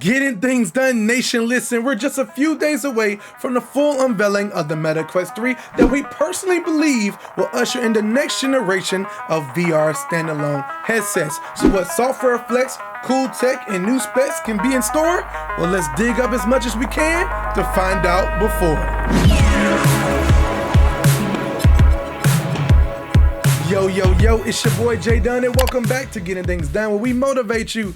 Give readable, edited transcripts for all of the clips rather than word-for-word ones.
Getting things done, nation. Listen, we're just a few days away from the full unveiling of the Meta Quest 3 that we personally believe will usher in the next generation of VR standalone headsets. So what software flex, cool tech, and new specs can be in store? Well, let's dig up as much as we can to find out before. Yo, it's your boy JDun, and welcome back to Getting Things Done, where we motivate you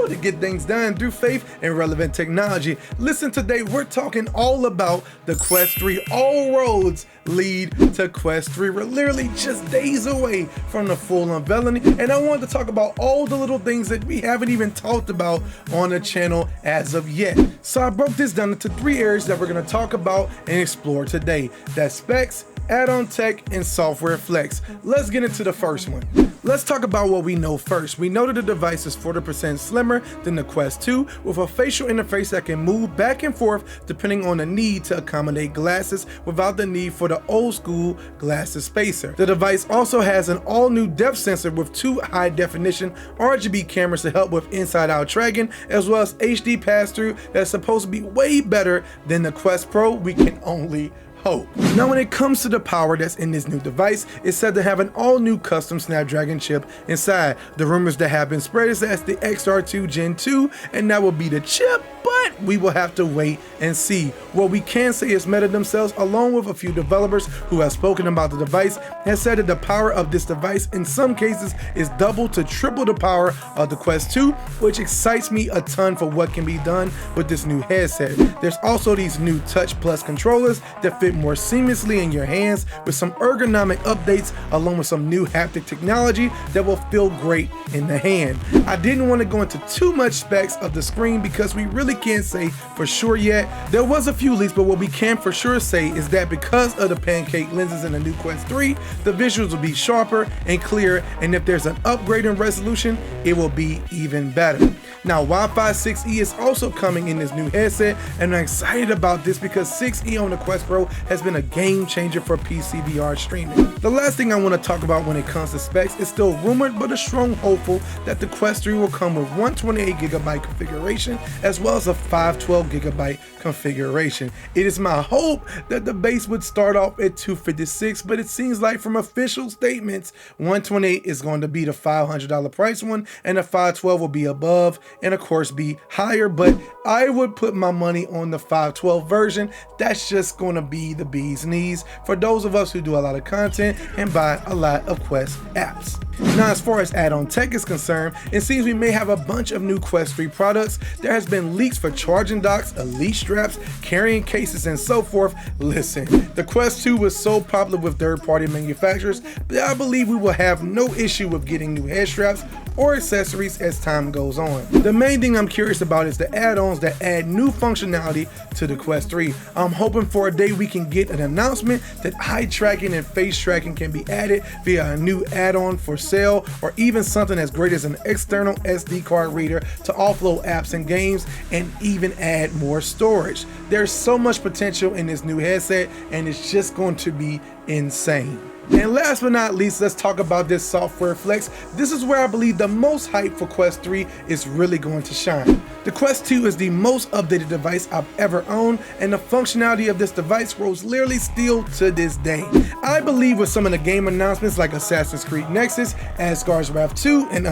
to get things done through faith and relevant technology. Listen, today we're talking all about the Quest 3. All roads lead to Quest 3. We're literally just days away from the full unveiling, and I wanted to talk about all the little things that we haven't even talked about on the channel as of yet. So I broke this down into 3 areas that we're going to talk about and explore today. That's specs, add-on tech, and software flex. Let's get into the first one. Let's talk about what we know first. We know that the device is 40% slimmer than the Quest 2 with a facial interface that can move back and forth depending on the need to accommodate glasses without the need for the old school glasses spacer. The device also has an all-new depth sensor with 2 high-definition RGB cameras to help with inside-out tracking, as well as HD pass-through that's supposed to be way better than the Quest Pro. We can only hope. Now, when it comes to the power that's in this new device, it's said to have an all-new custom Snapdragon chip inside. The rumors that have been spread is that it's the XR2 Gen 2, and that will be the chip, but we will have to wait and see. What we can say is Meta themselves, along with a few developers who have spoken about the device, has said that the power of this device in some cases is double to triple the power of the Quest 2, which excites me a ton for what can be done with this new headset. There's also these new Touch Plus controllers that fit more seamlessly in your hands with some ergonomic updates, along with some new haptic technology that will feel great in the hand. I didn't want to go into too much specs of the screen because we really can't say for sure yet. There was a few leaks, but what we can for sure say is that because of the pancake lenses in the new Quest 3, the visuals will be sharper and clearer, and if there's an upgrade in resolution, it will be even better. Now, Wi-Fi 6E is also coming in this new headset, and I'm excited about this because 6E on the Quest Pro has been a game changer for PC VR streaming. The last thing I want to talk about when it comes to specs is still rumored, but a strong hopeful that the Quest 3 will come with 128GB configuration as well as a 512GB configuration. It is my hope that the base would start off at 256, but it seems like from official statements, 128 is going to be the $500 price one, and the 512 will be above and of course be higher, but I would put my money on the 512 version. That's just going to be the bee's knees for those of us who do a lot of content and buy a lot of Quest apps. Now, as far as add-on tech is concerned, it seems we may have a bunch of new Quest 3 products. There has been leaks for charging docks, elite straps, carrying cases, and so forth. Listen, the Quest 2 was so popular with third-party manufacturers, but I believe we will have no issue with getting new head straps or accessories as time goes on. The main thing I'm curious about is the add-ons that add new functionality to the Quest 3. I'm hoping for a day we can get an announcement that eye tracking and face tracking can be added via a new add-on for sale, or even something as great as an external SD card reader to offload apps and games and even add more storage. There's so much potential in this new headset, and it's just going to be insane. And last but not least, let's talk about this software flex. This is where I believe the most hype for Quest 3 is really going to shine. The Quest 2 is the most updated device I've ever owned, and the functionality of this device grows literally still to this day. I believe with some of the game announcements like Assassin's Creed Nexus, Asgard's Wrath 2, and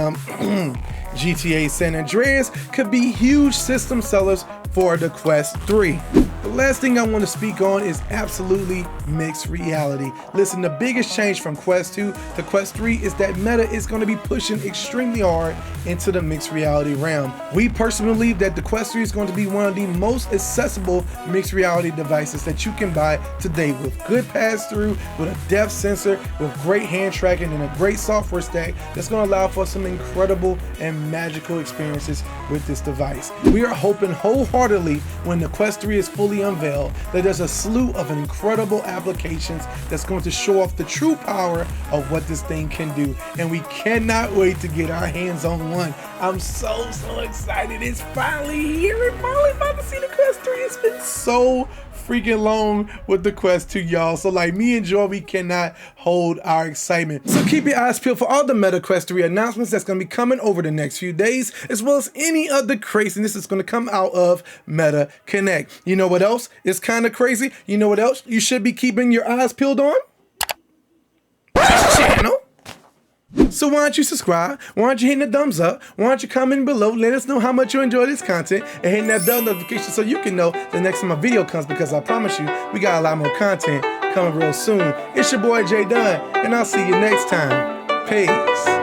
GTA San Andreas could be huge system sellers for the Quest 3. The last thing I want to speak on is absolutely mixed reality. Listen, the biggest change from Quest 2 to Quest 3 is that Meta is going to be pushing extremely hard into the mixed reality realm. We personally believe that the Quest 3 is going to be one of the most accessible mixed reality devices that you can buy today, with good pass-through, with a depth sensor, with great hand tracking, and a great software stack that's going to allow for some incredible and magical experiences with this device. We are hoping wholeheartedly when the Quest 3 is fully unveiled that there's a slew of incredible applications that's going to show off the true power of what this thing can do, and we cannot wait to get our hands on one. I'm so excited. It's finally here. We're finally about to see the Quest 3. It's been so freaking long with the Quest 2, y'all. So like me and Joy, we cannot hold our excitement. So keep your eyes peeled for all the Meta Quest 3 announcements that's gonna be coming over the next few days, as well as any other craziness that's gonna come out of Meta Connect. You know what else is kind of crazy? You know what else you should be keeping your eyes peeled on? This channel. So why don't you subscribe? Why aren't you hitting the thumbs up? Why don't you comment below? Let us know how much you enjoy this content and hitting that bell notification so you can know the next time a video comes, because I promise you, we got a lot more content coming real soon. It's your boy JDun, and I'll see you next time. Peace.